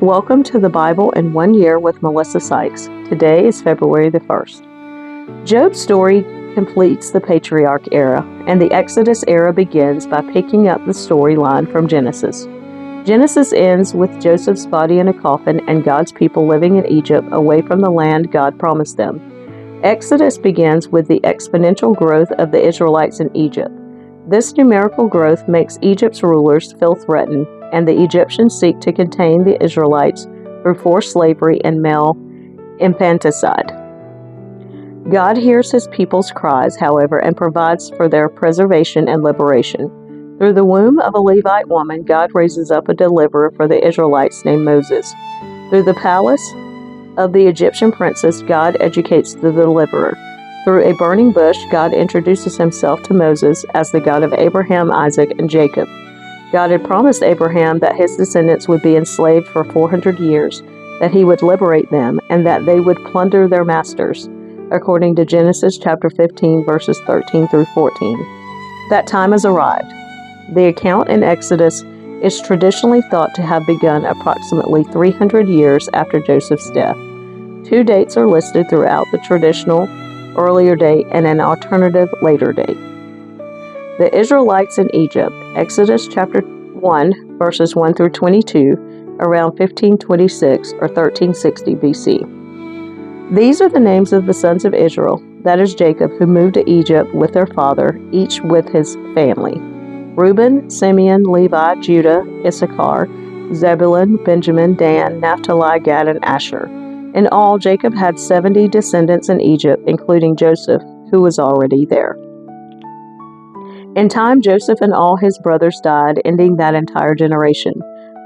Welcome to the Bible in 1 Year with Melissa Sykes. Today is February the 1st. Job's story completes the patriarch era, and the Exodus era begins by picking up the storyline from Genesis. Genesis ends with Joseph's body in a coffin and God's people living in Egypt away from the land God promised them. Exodus begins with the exponential growth of the Israelites in Egypt. This numerical growth makes Egypt's rulers feel threatened, and the Egyptians seek to contain the Israelites through forced slavery and male infanticide. God hears his people's cries, however, and provides for their preservation and liberation. Through the womb of a Levite woman, God raises up a deliverer for the Israelites named Moses. Through the palace of the Egyptian princess, God educates the deliverer. Through a burning bush, God introduces himself to Moses as the God of Abraham, Isaac, and Jacob. God had promised Abraham that his descendants would be enslaved for 400 years, that he would liberate them, and that they would plunder their masters, according to Genesis chapter 15, verses 13 through 14. That time has arrived. The account in Exodus is traditionally thought to have begun approximately 300 years after Joseph's death. Two dates are listed throughout: the traditional earlier date and an alternative later date. The Israelites in Egypt, Exodus chapter 1, verses 1 through 22, around 1526 or 1360 BC. These are the names of the sons of Israel, that is Jacob, who moved to Egypt with their father, each with his family: Reuben, Simeon, Levi, Judah, Issachar, Zebulun, Benjamin, Dan, Naphtali, Gad, and Asher. In all, Jacob had 70 descendants in Egypt, including Joseph, who was already there. In time, Joseph and all his brothers died, ending that entire generation.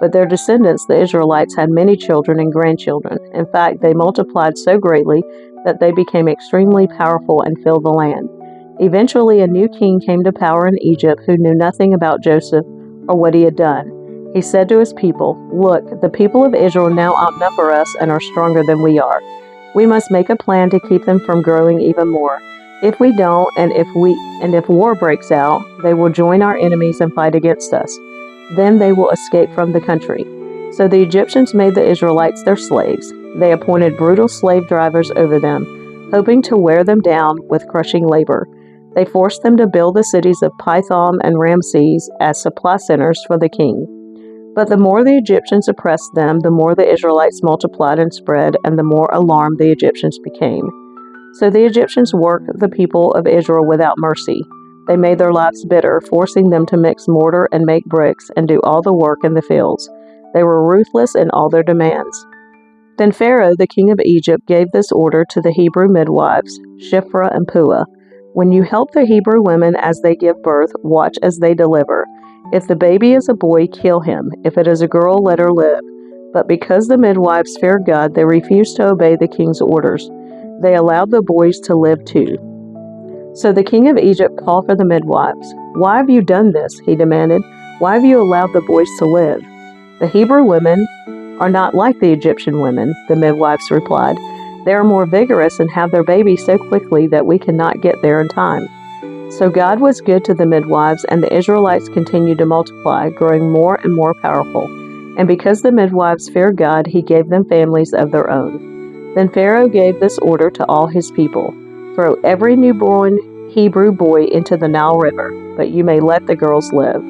But their descendants, the Israelites, had many children and grandchildren. In fact, they multiplied so greatly that they became extremely powerful and filled the land. Eventually, a new king came to power in Egypt who knew nothing about Joseph or what he had done. He said to his people, "Look, the people of Israel now outnumber us and are stronger than we are. We must make a plan to keep them from growing even more. If we don't, and if war breaks out, they will join our enemies and fight against us. Then they will escape from the country." So the Egyptians made the Israelites their slaves. They appointed brutal slave drivers over them, hoping to wear them down with crushing labor. They forced them to build the cities of Pithom and Ramses as supply centers for the king. But the more the Egyptians oppressed them, the more the Israelites multiplied and spread, and the more alarmed the Egyptians became. So the Egyptians worked the people of Israel without mercy. They made their lives bitter, forcing them to mix mortar and make bricks and do all the work in the fields. They were ruthless in all their demands. Then Pharaoh, the king of Egypt, gave this order to the Hebrew midwives, Shiphrah and Puah: "When you help the Hebrew women as they give birth, watch as they deliver. If the baby is a boy, kill him. If it is a girl, let her live." But because the midwives feared God, they refused to obey the king's orders. They allowed the boys to live too. So the king of Egypt called for the midwives. "Why have you done this?" he demanded. "Why have you allowed the boys to live?" "The Hebrew women are not like the Egyptian women," the midwives replied. "They are more vigorous and have their babies so quickly that we cannot get there in time." So God was good to the midwives, and the Israelites continued to multiply, growing more and more powerful. And because the midwives feared God, he gave them families of their own. Then Pharaoh gave this order to all his people: "Throw every newborn Hebrew boy into the Nile River, but you may let the girls live."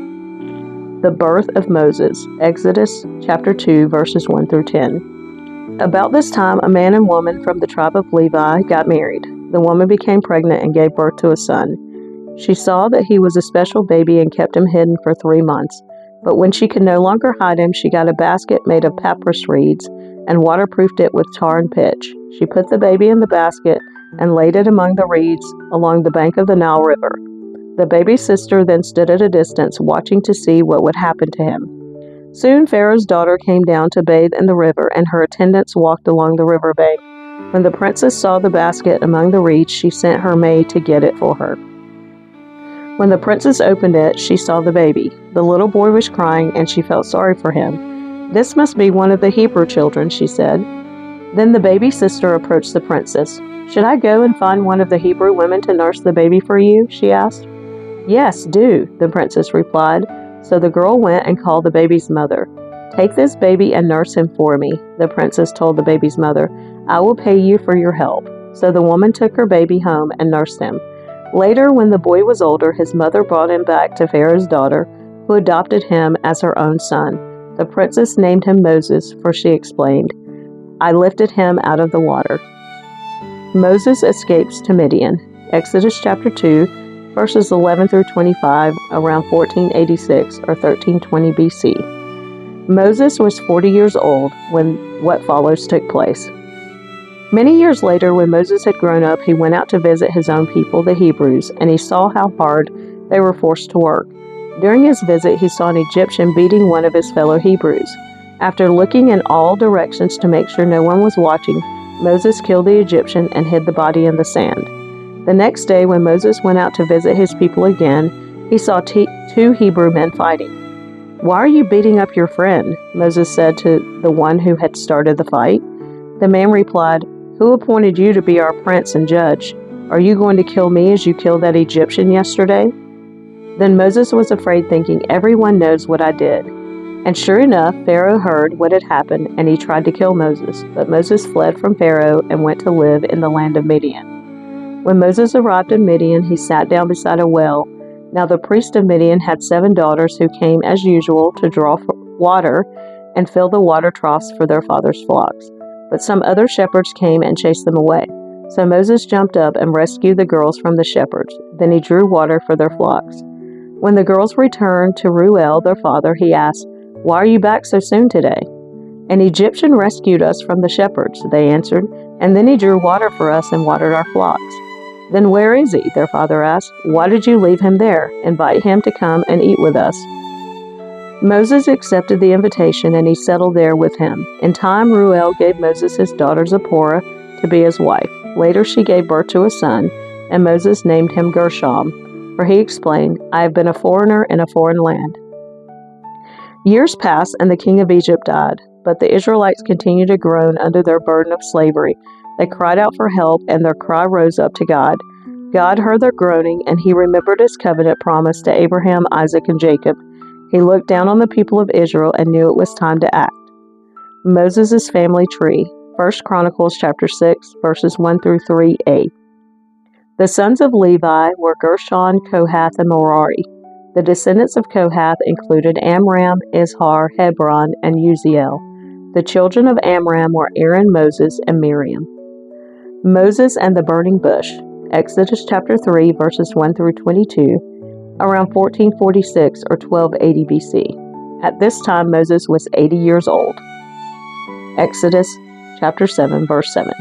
The birth of Moses, Exodus chapter 2, verses 1 through 10. About this time, a man and woman from the tribe of Levi got married. The woman became pregnant and gave birth to a son. She saw that he was a special baby and kept him hidden for 3 months. But when she could no longer hide him, she got a basket made of papyrus reeds and waterproofed it with tar and pitch. She put the baby in the basket and laid it among the reeds along the bank of the Nile River. The baby's sister then stood at a distance, watching to see what would happen to him. Soon Pharaoh's daughter came down to bathe in the river, and her attendants walked along the river bank. When the princess saw the basket among the reeds, she sent her maid to get it for her. When the princess opened it, she saw the baby. The little boy was crying, and she felt sorry for him. "This must be one of the Hebrew children," she said. Then the baby's sister approached the princess. "Should I go and find one of the Hebrew women to nurse the baby for you?" she asked. "Yes, do," the princess replied. So the girl went and called the baby's mother. "Take this baby and nurse him for me," the princess told the baby's mother. "I will pay you for your help." So the woman took her baby home and nursed him. Later, when the boy was older, his mother brought him back to Pharaoh's daughter, who adopted him as her own son. The princess named him Moses, for she explained, "I lifted him out of the water." Moses escapes to Midian. Exodus chapter 2, verses 11 through 25, around 1486 or 1320 BC. Moses was 40 years old when what follows took place. Many years later, when Moses had grown up, he went out to visit his own people, the Hebrews, and he saw how hard they were forced to work. During his visit, he saw an Egyptian beating one of his fellow Hebrews. After looking in all directions to make sure no one was watching, Moses killed the Egyptian and hid the body in the sand. The next day, when Moses went out to visit his people again, he saw two Hebrew men fighting. "Why are you beating up your friend?" Moses said to the one who had started the fight. The man replied, "Who appointed you to be our prince and judge? Are you going to kill me as you killed that Egyptian yesterday?" Then Moses was afraid, thinking, "Everyone knows what I did." And sure enough, Pharaoh heard what had happened, and he tried to kill Moses. But Moses fled from Pharaoh and went to live in the land of Midian. When Moses arrived in Midian, he sat down beside a well. Now the priest of Midian had 7 daughters who came as usual to draw water and fill the water troughs for their father's flocks. But some other shepherds came and chased them away. So Moses jumped up and rescued the girls from the shepherds. Then he drew water for their flocks. When the girls returned to Reuel, their father, he asked, "Why are you back so soon today?" "An Egyptian rescued us from the shepherds," they answered, "and then he drew water for us and watered our flocks." "Then where is he?" their father asked. "Why did you leave him there? Invite him to come and eat with us." Moses accepted the invitation and he settled there with him. In time, Reuel gave Moses his daughter Zipporah to be his wife. Later she gave birth to a son, and Moses named him Gershom, for he explained, "I have been a foreigner in a foreign land." Years passed and the king of Egypt died, but the Israelites continued to groan under their burden of slavery. They cried out for help, and their cry rose up to God. God heard their groaning, and he remembered his covenant promise to Abraham, Isaac, and Jacob. He looked down on the people of Israel and knew it was time to act. Moses' family tree, 1 Chronicles chapter 6, verses 1 through 3a. The sons of Levi were Gershon, Kohath, and Merari. The descendants of Kohath included Amram, Izhar, Hebron, and Uziel. The children of Amram were Aaron, Moses, and Miriam. Moses and the burning bush, Exodus chapter 3, verses 1 through 22, around 1446 or 1280 BC. At this time, Moses was 80 years old. Exodus chapter 7, verse 7.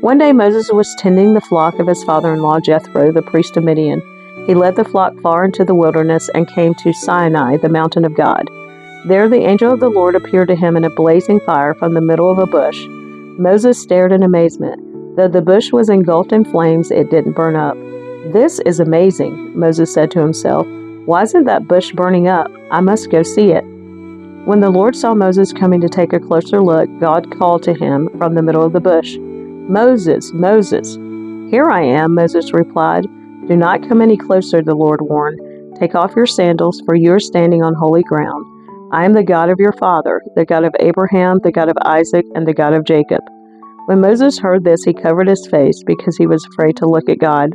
One day Moses was tending the flock of his father-in-law Jethro, the priest of Midian. He led the flock far into the wilderness and came to Sinai, the mountain of God. There the angel of the Lord appeared to him in a blazing fire from the middle of a bush. Moses stared in amazement. Though the bush was engulfed in flames, it didn't burn up. "This is amazing," Moses said to himself. "Why isn't that bush burning up? I must go see it." When the Lord saw Moses coming to take a closer look, God called to him from the middle of the bush, "Moses, Moses." "Here I am," Moses replied. "Do not come any closer," the Lord warned. "Take off your sandals, for you are standing on holy ground. I am the God of your father, the God of Abraham, the God of Isaac, and the God of Jacob." When Moses heard this, he covered his face because he was afraid to look at God.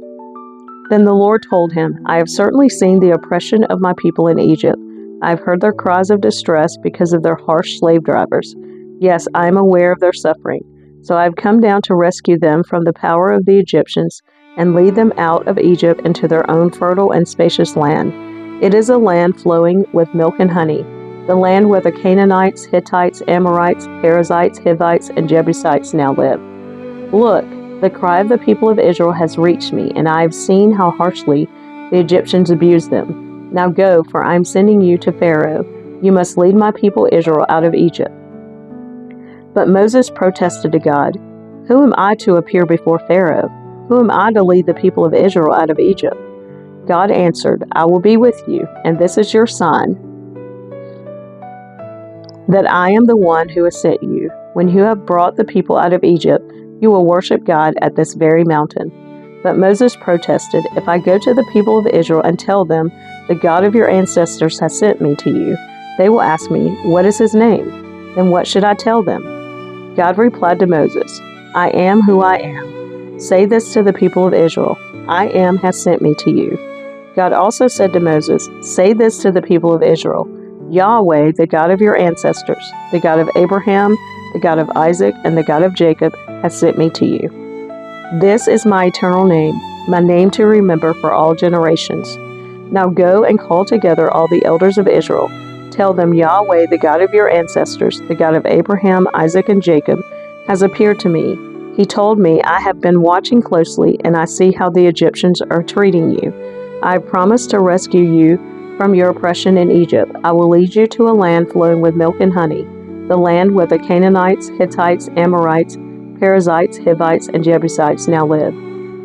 Then the Lord told him, "I have certainly seen the oppression of my people in Egypt. I have heard their cries of distress because of their harsh slave drivers. Yes, I am aware of their suffering. So I have come down to rescue them from the power of the Egyptians and lead them out of Egypt into their own fertile and spacious land. It is a land flowing with milk and honey, the land where the Canaanites, Hittites, Amorites, Perizzites, Hivites, and Jebusites now live. Look, the cry of the people of Israel has reached me, and I have seen how harshly the Egyptians abuse them. Now go, for I am sending you to Pharaoh. You must lead my people Israel out of Egypt." But Moses protested to God, "Who am I to appear before Pharaoh? Who am I to lead the people of Israel out of Egypt?" God answered, "I will be with you, and this is your sign that I am the one who has sent you. When you have brought the people out of Egypt, you will worship God at this very mountain." But Moses protested, "If I go to the people of Israel and tell them, 'The God of your ancestors has sent me to you,' They will ask me, 'What is his name?' Then what should I tell them?" God replied to Moses, "I am who I am. Say this to the people of Israel, 'I am has sent me to you.'" God also said to Moses, "Say this to the people of Israel, 'Yahweh, the God of your ancestors, the God of Abraham, the God of Isaac, and the God of Jacob, has sent me to you. This is my eternal name, my name to remember for all generations. Now go and call together all the elders of Israel. Tell them, Yahweh, the God of your ancestors, the God of Abraham, Isaac, and Jacob, has appeared to me. He told me, I have been watching closely, and I see how the Egyptians are treating you. I have promised to rescue you from your oppression in Egypt. I will lead you to a land flowing with milk and honey, the land where the Canaanites, Hittites, Amorites, Perizzites, Hivites, and Jebusites now live.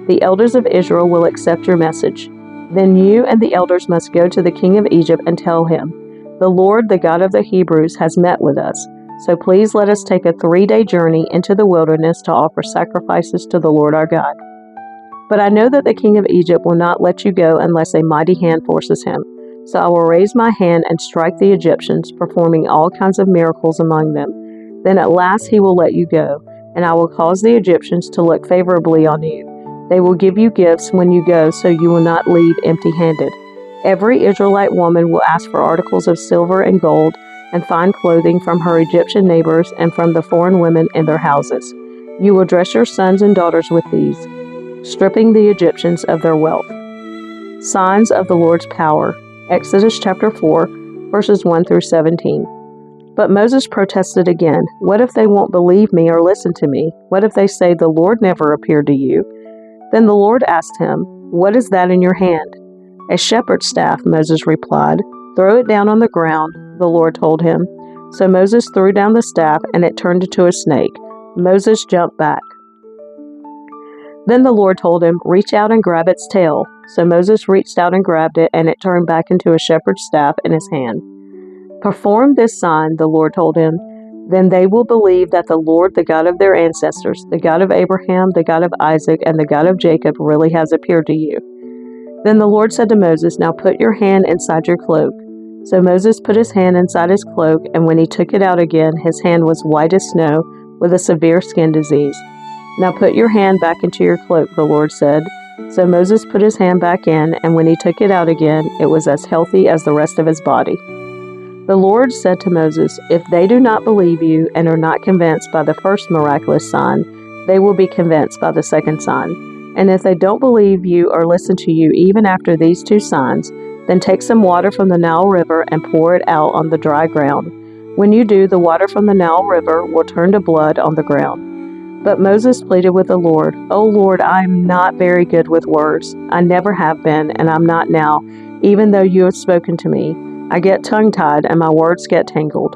The elders of Israel will accept your message. Then you and the elders must go to the king of Egypt and tell him, 'The Lord, the God of the Hebrews, has met with us. So please let us take a 3-day journey into the wilderness to offer sacrifices to the Lord our God.' But I know that the king of Egypt will not let you go unless a mighty hand forces him. So I will raise my hand and strike the Egyptians, performing all kinds of miracles among them. Then at last he will let you go, and I will cause the Egyptians to look favorably on you. They will give you gifts when you go, so you will not leave empty-handed. Every Israelite woman will ask for articles of silver and gold and fine clothing from her Egyptian neighbors and from the foreign women in their houses. You will dress your sons and daughters with these, stripping the Egyptians of their wealth." Signs of the Lord's power. Exodus chapter 4, verses 1 through 17. But Moses protested again. "What if they won't believe me or listen to me? What if they say, 'The Lord never appeared to you'?" Then the Lord asked him, "What is that in your hand?" "A shepherd's staff," Moses replied. "Throw it down on the ground," the Lord told him. So Moses threw down the staff, and it turned into a snake. Moses jumped back. Then the Lord told him, "Reach out and grab its tail." So Moses reached out and grabbed it, and it turned back into a shepherd's staff in his hand. "Perform this sign," the Lord told him. "Then they will believe that the Lord, the God of their ancestors, the God of Abraham, the God of Isaac, and the God of Jacob, really has appeared to you." Then the Lord said to Moses, "Now put your hand inside your cloak." So Moses put his hand inside his cloak, and when he took it out again, his hand was white as snow, with a severe skin disease. "Now put your hand back into your cloak," the Lord said. So Moses put his hand back in, and when he took it out again, it was as healthy as the rest of his body. The Lord said to Moses, "If they do not believe you and are not convinced by the first miraculous sign, they will be convinced by the second sign. And if they don't believe you or listen to you even after these 2 signs, then take some water from the Nile River and pour it out on the dry ground. When you do, the water from the Nile River will turn to blood on the ground." But Moses pleaded with the Lord, "O Lord, I am not very good with words. I never have been, and I'm not now, even though you have spoken to me. I get tongue-tied, and my words get tangled."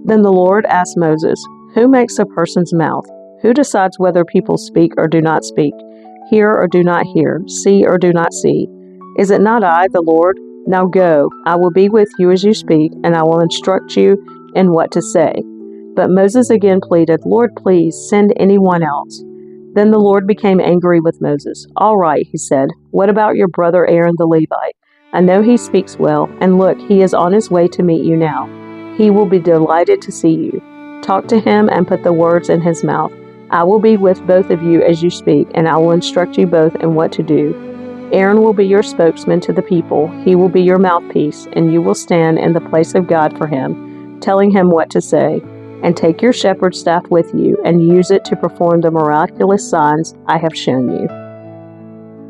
Then the Lord asked Moses, "Who makes a person's mouth? Who decides whether people speak or do not speak, hear or do not hear, see or do not see? Is it not I, the Lord? Now go, I will be with you as you speak, and I will instruct you in what to say." But Moses again pleaded, "Lord, please send anyone else." Then the Lord became angry with Moses. "All right," he said, "what about your brother Aaron the Levite? I know he speaks well, and look, he is on his way to meet you now. He will be delighted to see you. Talk to him and put the words in his mouth. I will be with both of you as you speak, and I will instruct you both in what to do. Aaron will be your spokesman to the people. He will be your mouthpiece, and you will stand in the place of God for him, telling him what to say. And take your shepherd's staff with you and use it to perform the miraculous signs I have shown you."